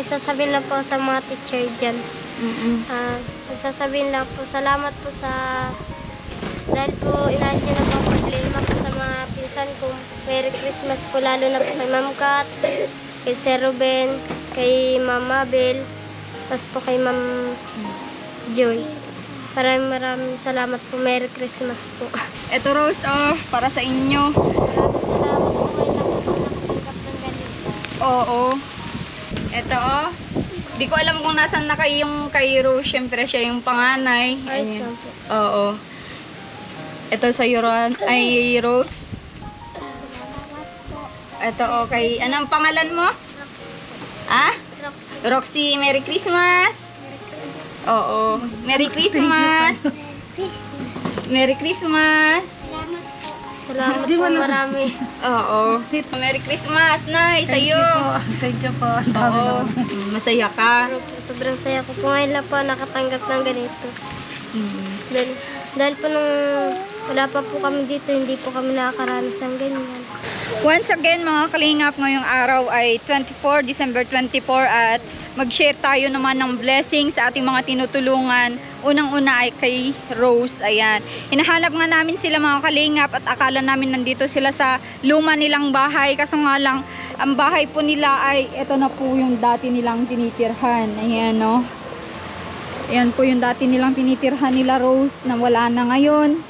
Sasabihin lang po sa mga teacher dyan. Sasabihin lang po, salamat po sa, dahil po inayos niyo na po ang problema po sa mga pinsan ko. Merry Christmas po lalo na po kay Ma'am Kat, kay Sir Ruben, kay Ma'am Mabel, tapos po kay Ma'am Joy. Maraming salamat po. Merry Christmas po. Ito Rose, para sa inyo. Salamat po kayo nakatanggap ng ganito. Oo. Ito di ko alam kung nasan na kayo yung kay Rose. Siyempre siya yung panganay. Ayos Ayan. lang po. Oo. Ito sa ay Rose. Ito kay, anong pangalan mo? Roxy, Merry Christmas. Oo. Merry Christmas. Merry Christmas. Salamat po marami. Oo. Merry Christmas, Nay, sa'yo. Thank you po. Oo. Masaya ka. Sobrang saya ko po. Ngayon lang po nakatanggap ng ganito. Dahil po nung wala pa po kami dito, hindi po kami nakakaranas ng ganyan. Once again mga kalingap, ngayong araw ay December 24 at mag-share tayo naman ng blessings sa ating mga tinutulungan. Unang-una ay kay Rose. Ayan. Hinahanap nga namin sila mga kalingap at akala namin nandito sila sa luma nilang bahay. Kaso nga lang, ang bahay po nila ay ito na po yung dati nilang tinitirhan. Ayan no. Ayan po yung dati nilang tinitirhan nila Rose na wala na ngayon.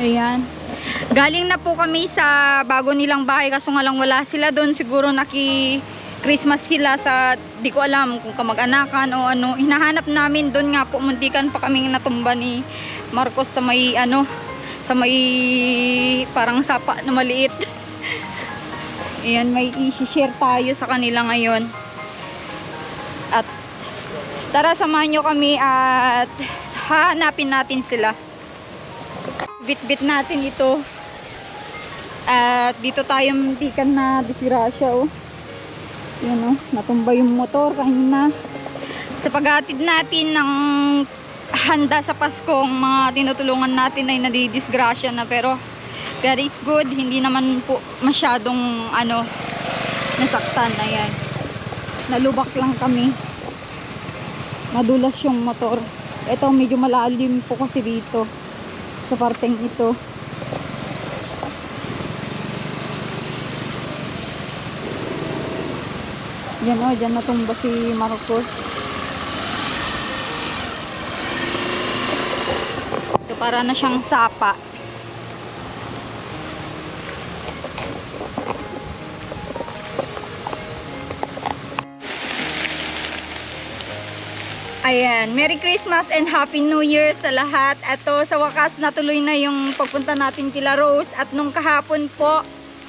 Ayan. Galing na po kami sa bago nilang bahay kaso nga lang wala sila doon. Siguro Christmas sila sa, di ko alam kung kamag-anakan o ano. Hinahanap namin doon nga po, muntikan pa kaming natumba ni Marcos sa may sa may parang sapa na maliit. Ayan, may i-share tayo sa kanila ngayon. At tara, samahan nyo kami at hahanapin natin sila. Bit-bit natin ito. At dito tayo muntikan na disgrasya Yun natumba yung motor kanina. Sa paghatid natin ng handa sa Paskong, mga tinutulungan natin ay nadidisgrasya na, pero God is good, hindi naman po masyadong nasaktan. Ayan. Nalubak lang kami. Nadulas yung motor. Ito medyo malalim po kasi dito sa parteng ito. Yan dyan natumba si Marcos. Ito para na siyang sapa. Ayan, Merry Christmas and Happy New Year sa lahat. Ito, sa wakas natuloy na yung pagpunta natin kila Rose. At nung kahapon po,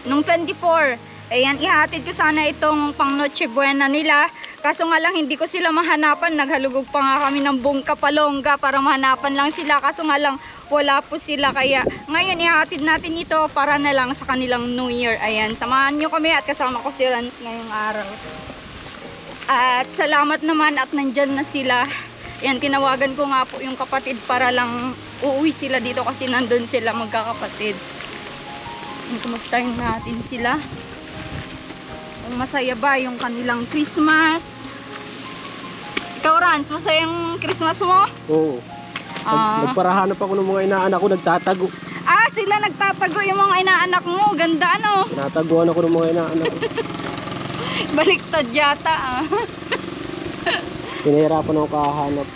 nung 24, ayan, ihatid ko sana itong pang Noche Buena nila. Kaso nga lang hindi ko sila mahanapan. Naghalugog pa nga kami ng buong Kapalongga para mahanapan lang sila. Kaso nga lang wala po sila. Kaya ngayon ihatid natin ito para na lang sa kanilang New Year. Ayan, samahan nyo kami at kasama ko si Rans ngayong araw. At salamat naman at nandyan na sila. Ayan, tinawagan ko nga po yung kapatid para lang uuwi sila dito kasi nandun sila magkakapatid. Kumustahin natin sila. Masaya ba yung kanilang Christmas? Ikaw Rans, masayang Christmas mo? Oo. Nagparahanap ako ng mga inaanak ko, nagtatago. Sila nagtatago yung mga inaanak mo. Ganda Tinataguan ako ng mga inaanak ko. Baliktad yata Pinahirapan ako kahanap.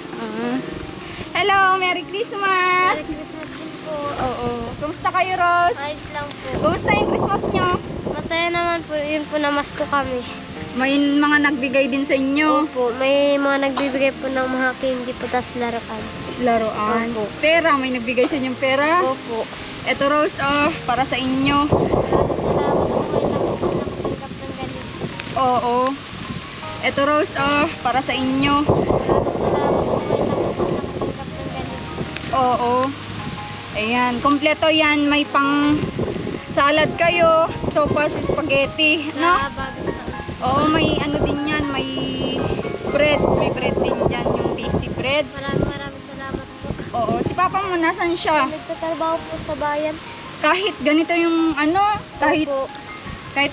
Hello, Merry Christmas! Merry Christmas din po. Oo. Kumusta kayo Rose? Ayos lang po. Kumusta yung Christmas nyo? Masaya naman po. Yun po, namasko kami. May mga nagbigay din sa inyo. Opo, may mga nagbibigay po ng mga candy po, tas laruan. Laruan. Opo. Pera, may nagbigay sa inyong pera. Opo. Ito Rose, para sa inyo. Salamat po kayo nakatanggap ng ganito. Oo. Ito Rose, para sa inyo. Salamat po kayo nakatanggap ng ganito. Oo. Ayan, kompleto yan. May pang salad kayo, sopas, spaghetti, no? Bago na. Oo, may din yan, may bread. May bread din dyan, yung tasty bread. Maraming salamat po. Oo, si Papa mo, nasan siya? Nagtatrabaho po sa bayan. Kahit ganito yung kahit Opo.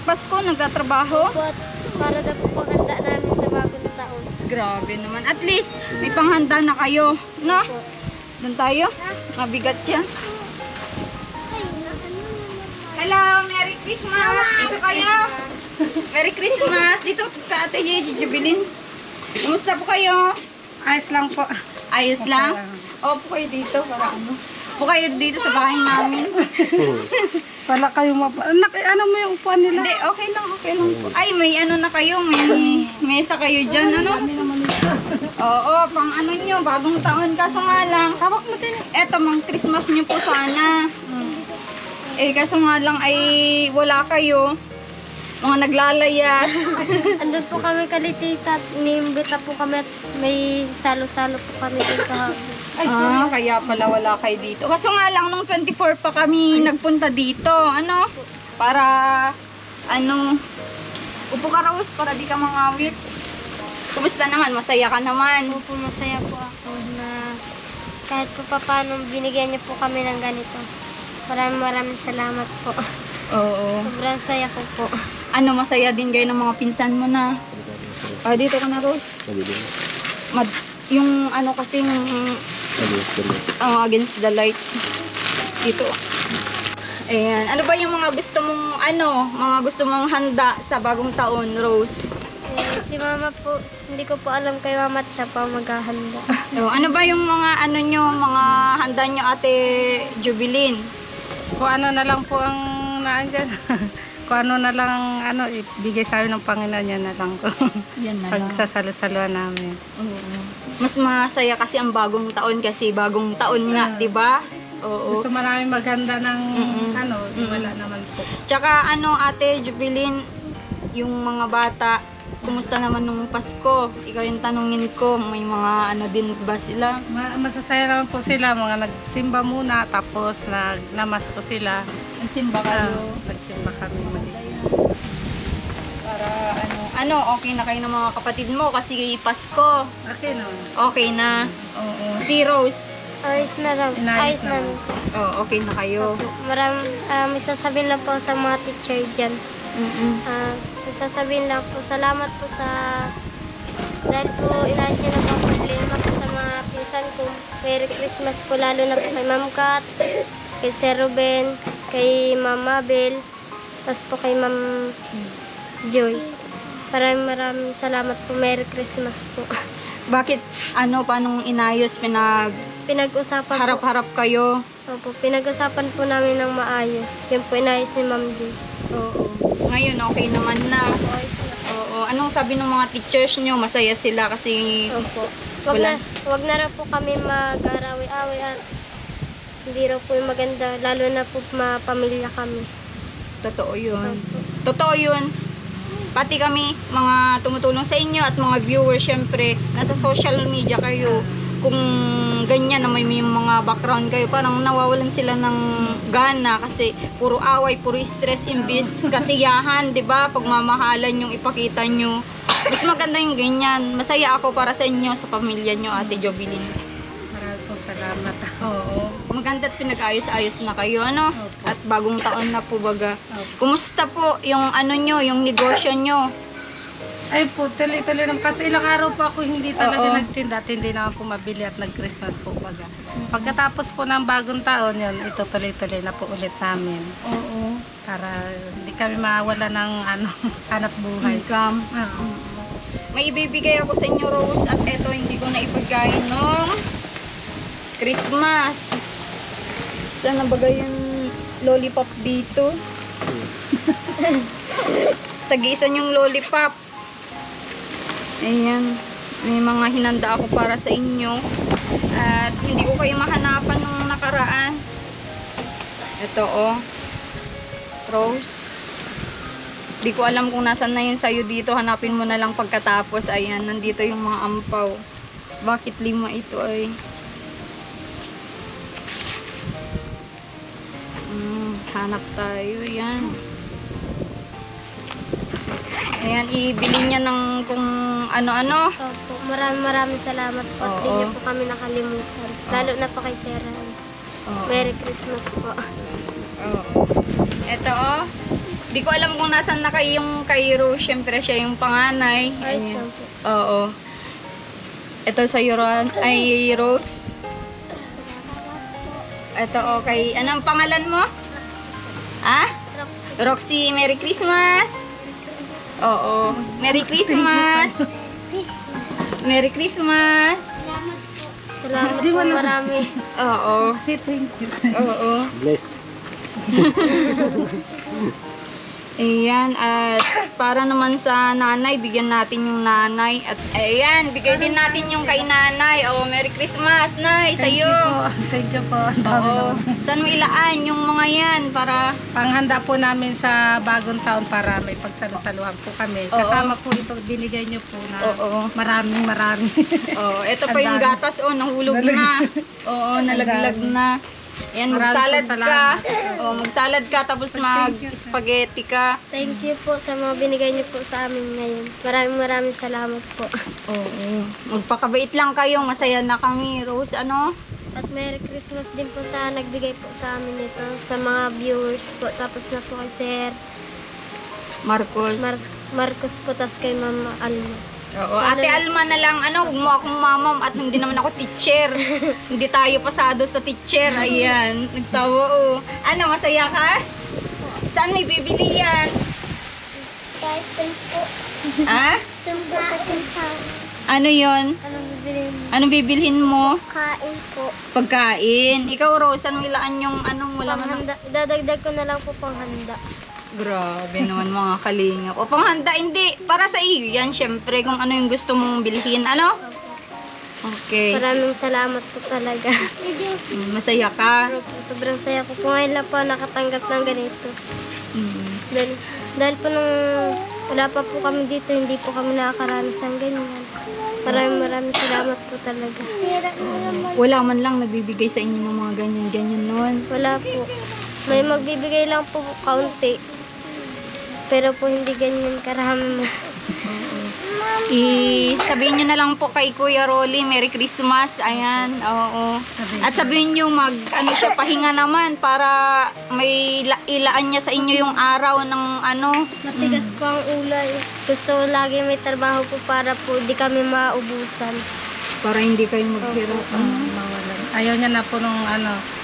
Pasko, nagtatrabaho. Opo, at para daw po paghanda grabe naman. At least, may panghanda na kayo, no? Doon tayo. Mabigat yan. Hello, Merry Christmas! Dito kayo. Merry Christmas! Dito ka, Ate Jubilin. Kumusta po kayo? Ayos lang po. Ayos lang? Opo kayo dito para ano? Po kayo dito sa bahay namin. Wala kayong ano mo yung upuan nila? Hindi, okay lang po. Ay, may ano na kayo, may mesa kayo dyan, ano? Oo, pang ano nyo, bagong taon. Kaso nga lang, hawak mo din. Eto, mang Christmas nyo po sana. Eh, kaso nga lang ay wala kayo. Mga naglalayas. Andun po kami kalitita at inimbita po kami at may salo-salo po kami din kahapon. Kaya pala wala kayo dito. Kaso nga lang, nung 24 pa kami nagpunta dito. Ano? Para, ano, upo ka Rose, para di ka mangawit. Kumusta naman? Masaya ka naman. Opo, masaya po ako na kahit po paano binigyan niyo po kami ng ganito. Maraming salamat po. Oo. Sobrang saya ko po. Ano, masaya din kayo ng mga pinsan mo na. Dito ka na, Rose. Yung ano kasi, yung against the light. Dito. Ayan. Ano ba yung mga gusto mong, mga gusto mong handa sa bagong taon, Rose? Si mama po, hindi ko po alam kay mama at siya pa maghahanda. Ano ba yung mga mga handa nyo, Ate Jubilin? Kung ano na lang po ang naandyan. Kung ano na lang, ibigay sa amin ng Panginoon, yan na lang po. Yan na lang. Pagsasalo-saloan namin. Mas masaya kasi ang bagong taon kasi bagong taon nga, di ba? Oo. Gusto mo namin maghanda ng wala naman po. Tsaka Ate Jubilin, yung mga bata, kumusta naman nung Pasko? Ikaw yung tanungin ko, may mga din ba sila? Masasaya naman po sila, mga nagsimba muna, tapos nagnamas po sila. Nagsimba kayo? Nagsimba kami. Para okay na kayo ng mga kapatid mo kasi Pasko. Okay naman. Okay na. Oo. Si Rose. Ayos na lang. Inayos Ayos na. Oh, okay na kayo. May sasabihin lang po sa mga teacher dyan. May sasabihin lang po, salamat po dahil po inayos niyo na po ang problema po sa mga pinsan ko. Merry Christmas po lalo na po kay Ma'am Kat, kay Sir Ruben, kay Ma'am Mabel, tapos po kay Ma'am Joy. Maraming salamat po. Merry Christmas po. Bakit paanong inayos, Pinag-usapan harap-harap kayo? Opo, pinag-usapan po namin ng maayos. Yan po inayos ni Ma'am Joy. Oo. Ngayon okay naman na. Ayos na. Oo. Anong sabi ng mga teachers nyo? Masaya sila kasi Opo. Wag na raw po kami mag-arawi-awi at hindi raw po yung maganda, lalo na po mapamilya kami. totoo yun. Opo. Totoo yun. Pati kami, mga tumutulong sa inyo at mga viewers, syempre, nasa social media kayo. Kung ganyan na may mga background kayo, parang nawawalan sila ng gana kasi puro away, puro stress, imbis kasiyahan, 'di ba? Pagmamahalan yung ipakita nyo. Mas maganda yung ganyan. Masaya ako para sa inyo, sa pamilya nyo, Ate Jubilin. Maraming po salamat. Oo. Maganda at pinag-ayos-ayos na kayo, Opo. At bagong taon na po baga. Opo. Kumusta po yung nyo, yung negosyo nyo? Ay po, tuloy-tuloy naman. Kasi ilang araw po ako hindi talaga Oo. nagtinda at hindi naman po mabili at nag-Christmas po baga. Pagkatapos po ng bagong taon, yun, ito tuloy-tuloy na po ulit namin. Oo. Para hindi kami mawala ng hanap buhay. Income. Oo. May ibibigay ako sa inyo, Rose, at eto hindi ko na ipagay nung Christmas. Saan na bagay yung lollipop dito? Tag-iisan yung lollipop. Ayan. May mga hinanda ako para sa inyo. At hindi ko kayo mahanapan nung nakaraan. Ito, Rose. Di ko alam kung nasan na yun sa'yo dito. Hanapin mo na lang pagkatapos. Ayan, nandito yung mga ampaw. Bakit 5 ito ay? Hanap tayo. Yan. Ayan, ibili niya ng kung ano-ano. Opo, maraming salamat po. At Oo. di niyo po kami nakalimutan. Lalo na po kay Sir Hans. Oo. Merry Christmas po. Ito, di ko alam kung nasan na yung kay Rose. Siyempre, siya yung panganay. Ayos Ayan. lang po. Oo. Ito sa ay Rose. Ito okay. Anong pangalan mo? Ah? Roxy, Merry Christmas. Oo. Merry Christmas. Merry Christmas. Salamat po marami. Oo. Thank you. Oo. Bless. Ayan, at para naman sa nanay, bigyan natin yung nanay. At ayan, bigay din natin yung kay nanay. Oh, Merry Christmas, Nay, sa'yo. Thank you po. Ang dami Oo. naman. Saan mo ilaan yung mga yan para... Panghanda po namin sa bagong taon para may pagsalusaluhan po kami. Oo. Kasama po ito, binigay niyo po na Oo. maraming. Oh, ito pa Ang yung dami. gatas, oh, nahulog na. Oo, nalaglag na. Ayan, magsalad Maraming po ka. salamat. Oh, magsalad ka, tapos mag-spaghetti ka. Thank you po sa mga binigay niyo po sa amin ngayon. Maraming salamat po. Oo. Magpakabait lang kayo, masaya na kami. Rose, ano? At Merry Christmas din po sa nagbigay po sa amin nito. Sa mga viewers po. Tapos na po kay Sir Marcos. Marcos po. Tapos kay Mama Alma. Oo, Ate Alma na lang, ano, huwag mo akong mamam at hindi naman ako teacher. Hindi tayo pasado sa teacher. Ayan, nagtawa, oh. Ano, masaya ka? Saan may bibili yan? Kahit po. Ah? Tumbain pa. Ano yon? Anong bibilin? Anong bibilhin mo? Kain po. Pagkain. Ikaw, Rose, saan mo ilaan yung anong wala man? Panghanda. Dadagdag ko na lang po panghanda. Grabe naman mga kalingap. O panghanda, hindi. Para sa iyo yan, syempre, kung ano yung gusto mong bilhin. Ano? Okay. Maraming salamat po talaga. Masaya ka. Sobrang saya ko po. Ngayon lang po nakatanggap ng ganito. Mm. Dahil po nung wala pa po kami dito, hindi po kami nakakaranas ng ganyan. Maraming salamat po talaga. Wala man lang nagbibigay sa inyo ng mga ganyan-ganyan noon. Wala po. May magbibigay lang po kaunti. Pero po hindi ganyan karami. Sabihin nyo na lang po kay Kuya Rolly, Merry Christmas. Ayan, oo. At sabihin nyo ano siya, pahinga naman para may ilaan niya sa inyo yung araw ng ano. Matigas po ang ulay. Gusto ko lagi may trabaho po para po di kami maubusan. Para hindi kayo maghirap. Mawalan. Ayaw niya na po nung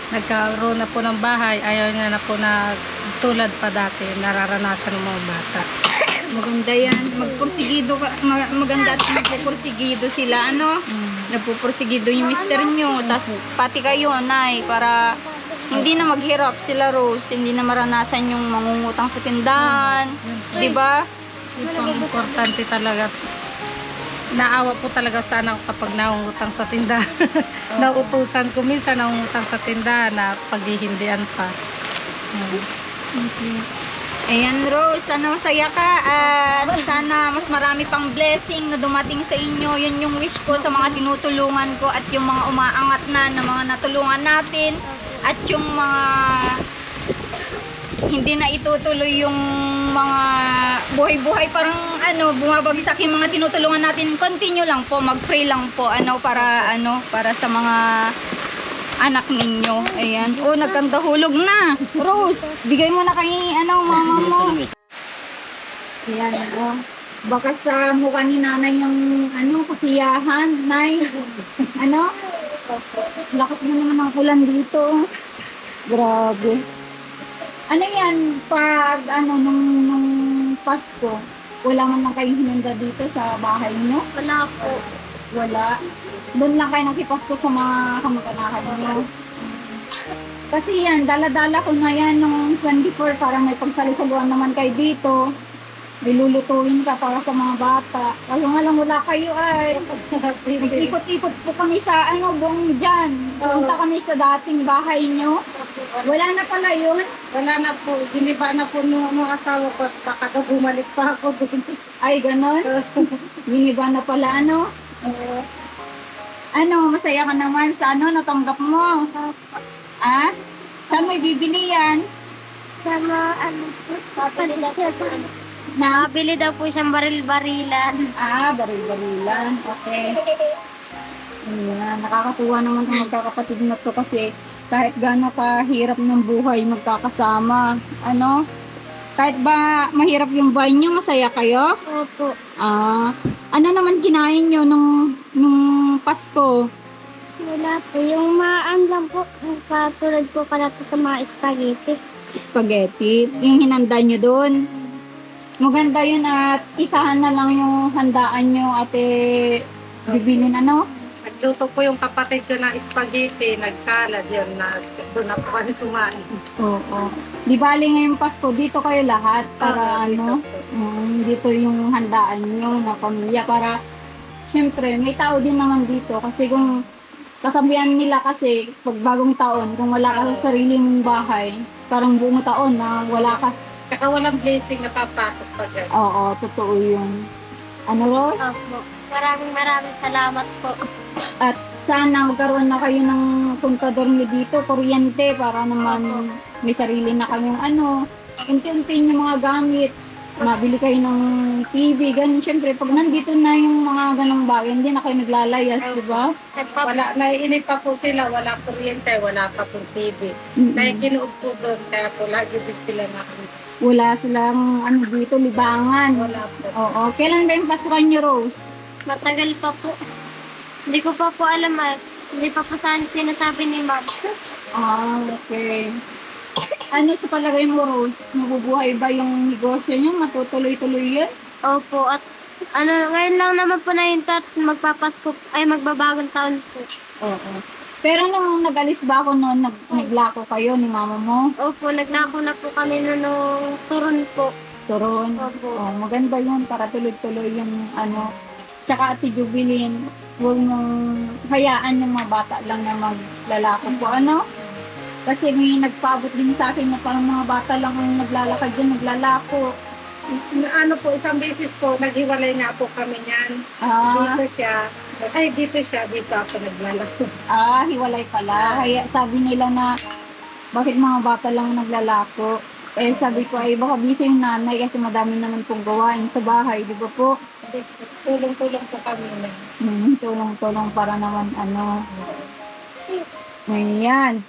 nagkaroon na po ng bahay. Ayaw niya na po na tulad pa dati, nararanasan ng mga bata. Maganda yan. Maganda at magpupursigido sila. Ano? Nagpupursigido yung mister nyo. Tas pati kayo, Nay, para hindi na maghirap sila, Rose. Hindi na maranasan yung mangungutang sa tindahan. Diba? Ito ang importante talaga. Naawa po talaga sana ako kapag naungutang sa tindahan. Nautusan ko minsan naungutang sa tindahan na paghihindian pa. Okay. Ayan, Rose, sana masaya ka at sana mas marami pang blessing na dumating sa inyo. Yun yung wish ko sa mga tinutulungan ko at yung mga umaangat na mga natulungan natin at yung mga hindi na itutuloy yung mga buhay-buhay parang bumabagsak yung mga tinutulungan natin. Continue lang po, mag-pray lang po para sa mga anak ninyo. Ayan. Oh, nagkandahulog na. Rose, bigay mo na kay mama mo. Ayan, oh. Baka sa mukha ni nanay yung kasiyahan, Nay. Lakas na naman ang ulan dito. Grabe. Ano yan, pag nung Pasko, wala man lang kayong hinanda dito sa bahay nyo? Wala po. Wala. Doon lang kayo nakipasko sa mga kamag-anakan nyo. Kasi yan, dala-dala ko na yan nung 24 para may pagsalusaluan naman kayo dito. May lulutuin ka para sa mga bata. Kaso nga lang wala kayo ay. Ikot-ikot po kami sa buong dyan. Punta kami sa dating bahay nyo. Wala na pala yun. Wala na po, giniba na po nung asawa ko at baka daw bumalik pa ako doon. Ay, ganon? Giniba na pala, masaya ka naman sa natanggap mo? Ah? Saan mo ibibili yan? Sa mga papalit siya sa Nakabili daw po siyang baril-barilan. Ah, baril-barilan. Okay. Ayan, nakakatuwa naman ang magkakapatid na to kasi kahit gaano kahirap ng buhay magkakasama. Kahit ba mahirap yung buhay nyo, masaya kayo? Opo. Ah, ano naman kinain nyo nung Pasko? Wala po. Yung maaan lang po. Katulad po pala po sa mga spaghetti. Spaghetti. Yung hinanda nyo doon. Maganda yun at isahan na lang yung handaan nyo ate bibilin ano? Nagluto po yung kapatid ko ng spaghetti, nagsalad yun na doon na po kami kumain. Oo. Di bali ngayong Pasko, dito kayo lahat para ano? Dito yung handaan nyo na pamilya para syempre may tao din naman dito kasi kung kasabihan nila kasi pag bagong taon, kung wala ka sa sarili mong bahay, parang buong taon na wala ka. Saka walang blessing na papasok pa dyan. Oo, totoo yun. Ano, Rose? Opo. Maraming salamat po. At sana magkaroon na kayo ng kontador nyo dito, kuryente, para naman may sarili na kayong ano, unti-unti yung mga gamit. Mabili kayo ng TV, ganun. Siyempre, pag nandito na yung mga ganong bagay, hindi na kayo naglalayas, di ba? Wala, naiinip pa po sila, wala kuryente, wala pa po TV. Nakikinuod po doon, kaya po lagi din sila nakikita. Wala silang ano dito, libangan. Wala po. Oo. Kailan ba yung pasukan nyo, Rose? Matagal pa po. Hindi ko pa po alam hindi pa po saan sinasabi ni Ma'am. Ah, okay. Ano sa palagay mo, Rose? Mabubuhay ba yung negosyo nyo? Matutuloy-tuloy yan? Opo, at ngayon lang naman po na yung magpapasko, ay magbabagong taon po. Oo. Pero nung nag-alis ba ako noon, naglako kayo ni mama mo? Opo, naglako na po kami nung turon po. Turon? Opo. Oh, maganda yun para tuloy-tuloy yung ano. Tsaka Ate Jubilin, huwag mong hayaan yung mga bata lang na maglalako po. Ano? Kasi may nagpaabot din sa akin na parang mga bata lang ang naglalakad dyan, naglalako. Ano po, isang beses po, naghiwalay nga po kami niyan. Ah, Dito siya, dito ako naglalako. hiwalay pala. Kaya sabi nila na bakit mga bata lang naglalako. Eh sabi ko ay baka busy yung nanay kasi madami naman pong gawain sa bahay, di ba po? Tulong-tulong po kami na. Tulong-tulong para naman ano. Ayan.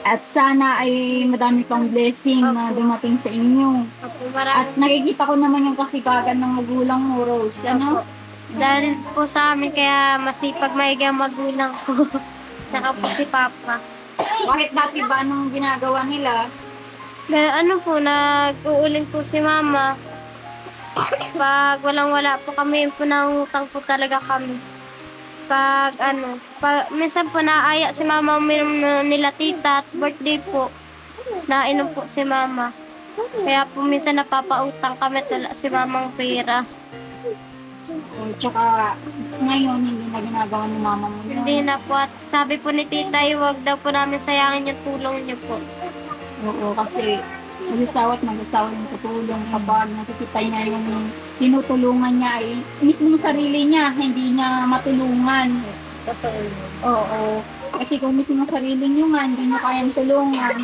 At sana ay madami pang blessing na dumating sa inyo. Opo, At nakikita ko naman yung kasipagan ng magulang mo, Rose. Ano? Dahil po sa amin, kaya masipag maiga magulang ko. Saka po si Papa. Bakit dati ba anong ginagawa nila? Ano po, nag-uuling po si Mama. Pag walang-wala po kami, po nangutang po talaga kami. Minsan po naaya si Mama uminom nila tita at birthday po. Nainom po si Mama. Kaya po minsan napapautang kami at wala si Mamang pera. Tsaka ngayon hindi na ginagawa ni mama mo yun. Hindi na po, at sabi po ni tita, huwag daw po namin sayangin yung tulong niyo po. Oo, kasi mag-asawa yung tutulong kapag nakikita niya yung tinutulungan niya ay mismo sarili niya, hindi niya matulungan. Totoo yun. Oo. Kasi kung mismo sarili niyo nga, hindi niyo kayang tulungan,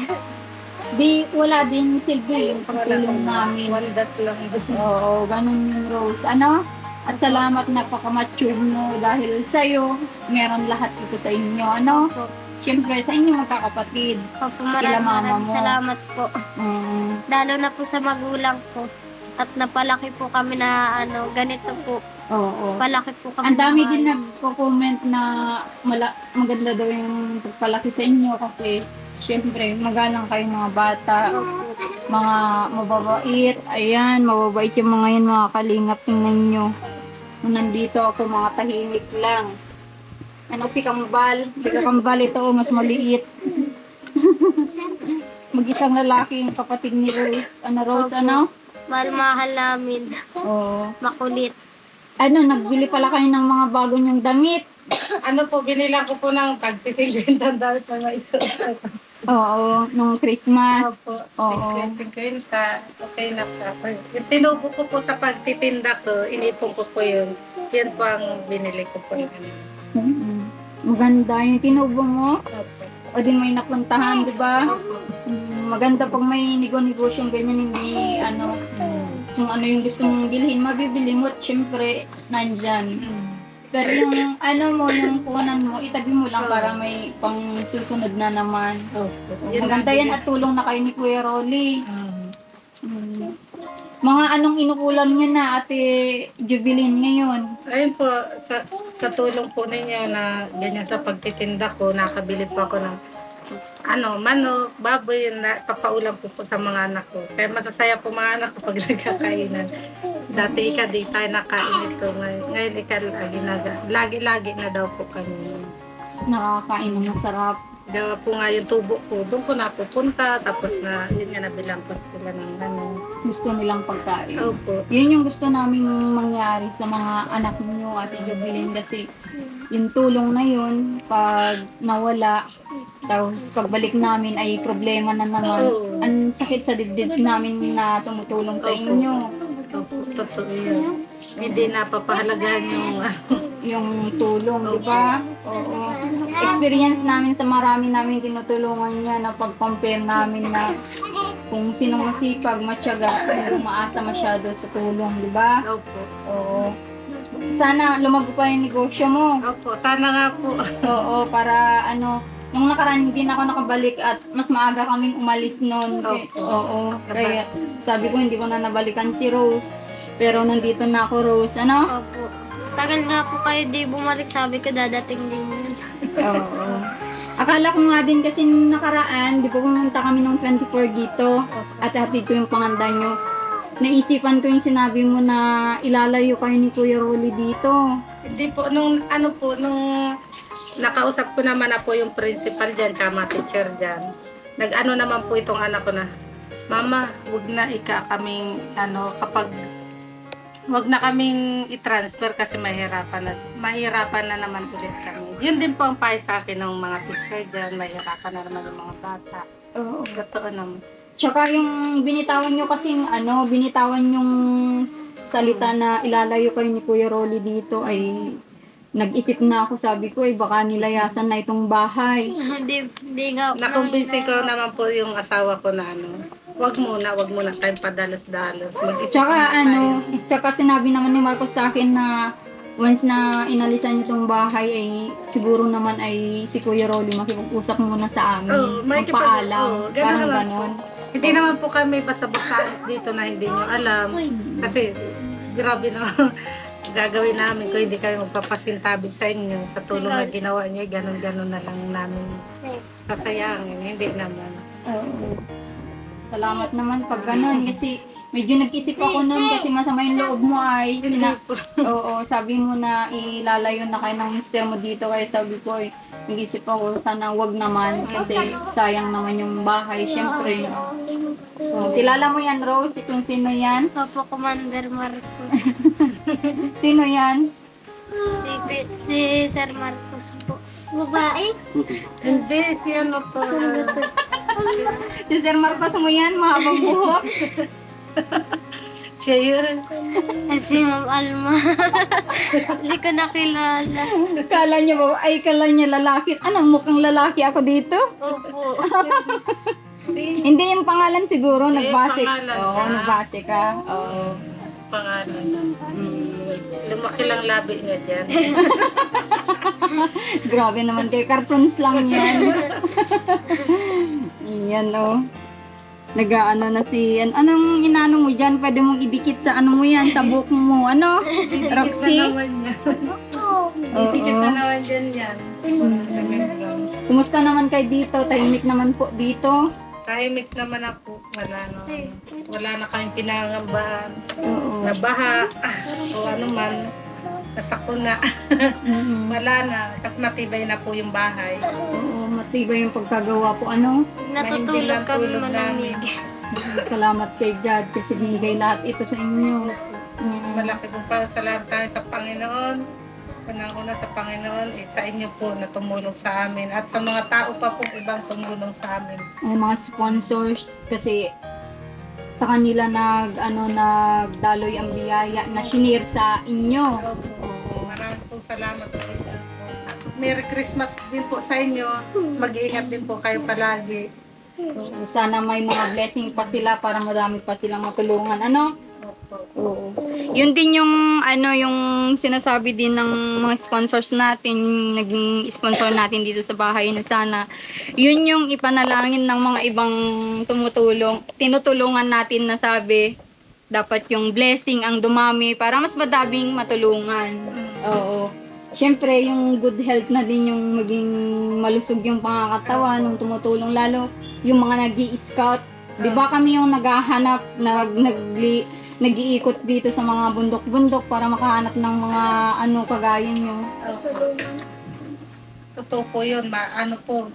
di wala din silbi yung pagtulong namin. Waldas lang. Oo, ganun yung Rose. Ano? At salamat napaka-mature mo dahil sa'yo, meron lahat ito sa inyo. Ano? Siyempre, sa inyo magkakapatid. Opo, Kila mama maraming mo. salamat po. Mm. Lalo na po sa magulang ko. At napalaki po kami na ganito po. Oo. Palaki po kami. Ang dami na din maayos. nagko-comment na maganda daw yung pagpalaki sa inyo kasi syempre magalang kayong mga bata, mga mababait. Ayan, mababait yung mga yan, mga kalingap. Tingnan nyo. Nung nandito ako, mga tahimik lang. Ano si Kambal? Hindi ka Kambal ito, mas maliit. Mag-isang lalaki yung kapatid ni Rose. Ano, Rose, Opo. ano? Mahal namin. Oo. Makulit. Ano, nagbili pala kayo ng mga bago niyong damit. Ano po, binilang ko po ng tag-50 daw ito na iso. Oo, nung Christmas. Opo, Oo. 50 okay na po. Yung tinubo ko po sa pagtitinda ko, inipon ko po yun. Yan po ang binili ko po. Mm-mm. Maganda yung tinubo mo. Opo. O di may napuntahan, di ba? Maganda pag may negosyo ganyan, hindi ano, kung ano yung gusto mong bilhin, mabibili mo at syempre nandyan. Pero yung ano mo, yung punan mo, itabi mo lang para may pang susunod na naman. Opo. Maganda yan at tulong na kayo ni Kuya Rolly. Mm. Mm. Mga anong inukulam niya na Ate Jubilin ngayon? Ayun po, sa tulong po ninyo na ganyan sa pagtitinda ko, nakabili po ako ng manok, baboy, na papaulam po sa mga anak ko. Kaya masasaya po mga anak ko pag nagkakainan. Dati di tayo nakain ito. Ngayon lagi-lagi na daw po kami. Nakakain ng masarap. Daw po nga yung tubo ko, doon ko napupunta. Tapos yun nga nabilang po sila ng Gusto nilang pagkain. Opo. Yun yung gusto naming mangyari sa mga anak niyo, Ate Jubilin, kasi yung tulong na yun, pag nawala, tapos pagbalik namin ay problema na naman. Oo. Ang sakit sa dibdib namin na tumutulong sa inyo. Opo, totoo yun. Hindi napapahalagahan Yung tulong, di ba? Oo. Experience namin sa marami namin tinutulungan niya na pag-compare namin na kung sinong masipag, matyaga, kung umaasa masyado sa tulong, di ba? Opo. Oo. Sana lumago pa yung negosyo mo. Opo, sana nga po. Oo, para nung nakaraan hindi na ako nakabalik at mas maaga kaming umalis noon. Oo. Kaya sabi ko hindi ko na nabalikan si Rose. Pero nandito na ako, Rose. Opo. Tagal nga po kayo di bumalik, sabi ko dadating din yun. Oo. Akala ko nga din kasi nakaraan, di ba pumunta kami ng 24 dito at hatid ko yung panganda nyo. Naisipan ko yung sinabi mo na ilalayo kayo ni Kuya Rolly dito. Hindi po, nung nakausap ko naman na po yung principal dyan, tsaka mga teacher dyan. Nag-ano naman po itong anak ko na, Mama, wag na kaming, wag na kaming i-transfer kasi mahirapan na naman ulit kami. Yun din po ang payo sa akin ng mga teacher dyan, mahirapan na naman yung mga bata. Oo. Totoo naman. Tsaka yung binitawan nyo kasing binitawan yung salita na ilalayo kayo ni Kuya Rolly dito ay nag-isip na ako, sabi ko baka nilayasan na itong bahay. Hindi nga po. Nakumbinsi ko naman po yung asawa ko na wag muna tayong padalos-dalos. Tsaka sinabi naman ni Marcos sa akin na once na inalisan niyo itong bahay ay siguro naman ay si Kuya Rolly makipag-usap muna sa amin. Magpaalam. Parang ganon. Hindi naman po kami basta-basta dito na hindi nyo alam. Kasi grabe na gagawin namin kung hindi kayo magpapasintabi sa inyo. Sa tulong na ginawa nyo, ganon-ganon na lang namin sasayangin. Hindi naman. Oo. Salamat naman pag ganon kasi medyo nag-isip ako noon kasi masama yung loob mo ay Oo, sabi mo na ilalayo na kayo ng mister mo dito kaya sabi ko nag-isip ako sana wag naman kasi sayang naman yung bahay syempre. Kilala mo yan, Rose, kung sino yan? Opo, Commander Marcos. Sino yan? Si Sir Marcos po. Babae? Hindi, si po. Si Sir Marcos mo yan, mahabang buhok. Siya yun. Si Ma'am Alma. Hindi ko nakilala. Kala niya lalaki. Anong mukhang lalaki ako dito? Opo. Hindi yung pangalan siguro, nagbase. pangalan Oo, ka. nagbase ka. Oo. Pangalan. Lumaki lang labi niya dyan. Grabe naman kayo, cartoons lang yan. Yan nag-aano na anong inano mo dyan? Pwede mong idikit sa ano mo yan, sa buhok mo, Roxy? Dikit na naman dyan yan. Kumusta naman kayo dito? Tahimik naman po dito. Tahimik naman ako. Wala na kaming pinangambahan. Oo. Nabaha. O ano man. Nasakuna. Wala na. Kasi matibay na po yung bahay. Oo, matibay yung pagkagawa po. Natutulog kami malamig. Salamat kay God kasi binigay lahat ito sa inyo. Malaki kong pasalamat tayo sa Panginoon. Unang-una sa Panginoon, sa inyo po na tumulong sa amin. At sa mga tao pa po ibang tumulong sa amin. Ang mga sponsors kasi sa kanila nagdaloy ang biyaya na shinare sa inyo. Maraming pong salamat sa inyo. Merry Christmas din po sa inyo. Mag-iingat din po kayo palagi. Sana may mga blessing pa sila para marami pa silang matulungan. Oo. Yun din yung yung sinasabi din ng mga sponsors natin, yung naging sponsor natin dito sa bahay na sana yun yung ipanalangin ng mga ibang tinutulungan natin na sabi dapat yung blessing ang dumami para mas madaming matulungan. Oo. Siyempre, yung good health na din yung maging malusog yung pangakatawan, yung tumutulong lalo yung mga nag-i-scout. Di ba kami yung naghahanap, nag-iikot dito sa mga bundok-bundok para makahanap ng mga kagaya nyo. Totoo po yun. Ano po,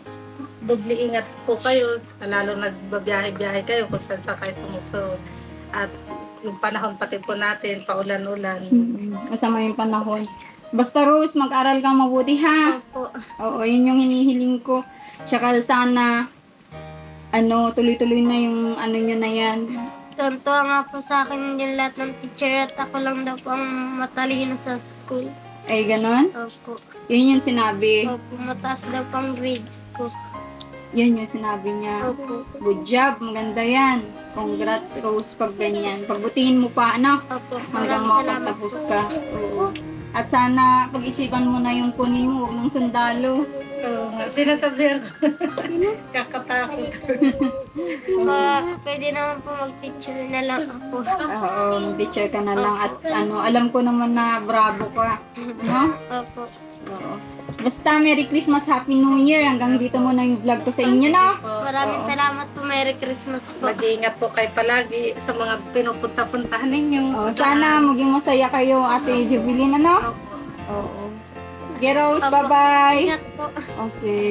doble ingat po kayo. Lalo nagbabiyahe-biyahe kayo kung saan kayo sumusunod. At yung panahon pati po natin, paulan-ulan. Masama yung panahon. Basta Rose, mag-aral kang mabuti ha. Opo. Oo, yun yung hinihiling ko. Tsaka sana, tuloy-tuloy na yung nyo na yan. Tuntua nga po sa akin yung lahat ng teacher at ako lang daw po ang matalino sa school. Ay, ganon? Opo. Yun yung sinabi. Opo, mataas daw pang grades ko. Yun yung sinabi niya. Opo. Good job, maganda yan. Congrats, Rose, pag ganyan. Pagbutihin mo pa, anak. Opo. Hanggang Maraming salamat makapagtapos po. ka. Oo. At sana, pag-isipan mo na yung kunin mo, huwag ng sundalo. Oo nga, sinasabihan ko. Kakatakot. Pwede naman po mag-teacher na lang ako. Oo, teacher ka na lang. At alam ko naman na bravo ka. Ano? Opo. Oo. Basta, Merry Christmas, Happy New Year. Hanggang dito muna yung vlog ko sa inyo, no? Maraming Oo. salamat po. Merry Christmas po. Mag-iingat po kayo palagi sa mga pinupunta-puntahan ninyo. Oo, sana maging masaya kayo, Ate Jubilin, ano? Opo. Oo. Okay, Rose, Opo. bye-bye. Ingat po. Okay.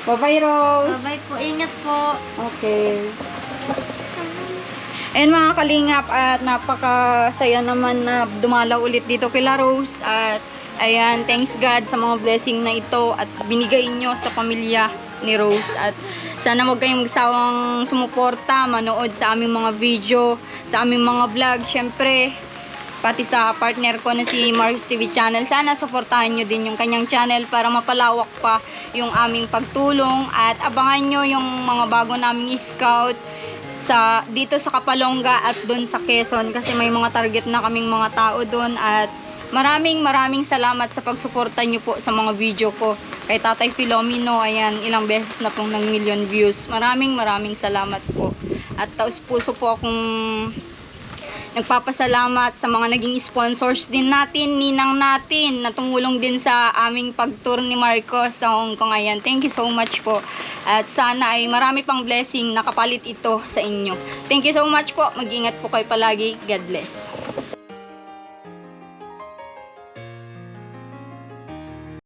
Bye-bye, Rose. Bye-bye po. Ingat po. Okay. Ayan mga kalingap, at napakasaya naman na dumalaw ulit dito kila Rose. At ayan, thanks God sa mga blessing na ito at binigay nyo sa pamilya ni Rose. At sana huwag kayong magsawang sumuporta, manood sa aming mga video, sa aming mga vlog. Syempre, pati sa partner ko na si Marcos TV Channel. Sana supportahan nyo din yung kanyang channel para mapalawak pa yung aming pagtulong. At abangan nyo yung mga bago naming scout dito sa Kapalonga at doon sa Quezon kasi may mga target na kaming mga tao doon. At maraming salamat sa pagsuporta nyo po sa mga video ko. Kay Tatay Filomeno, ayan, ilang beses na pong ng million views. Maraming salamat po. At taos puso po akong nagpapasalamat sa mga naging sponsors din natin, ninang natin, na tumulong din sa aming pag-tour ni Marcos sa Hong Kong. Ayan, thank you so much po. At sana ay marami pang blessing na kapalit ito sa inyo. Thank you so much po. Mag-ingat po kayo palagi. God bless.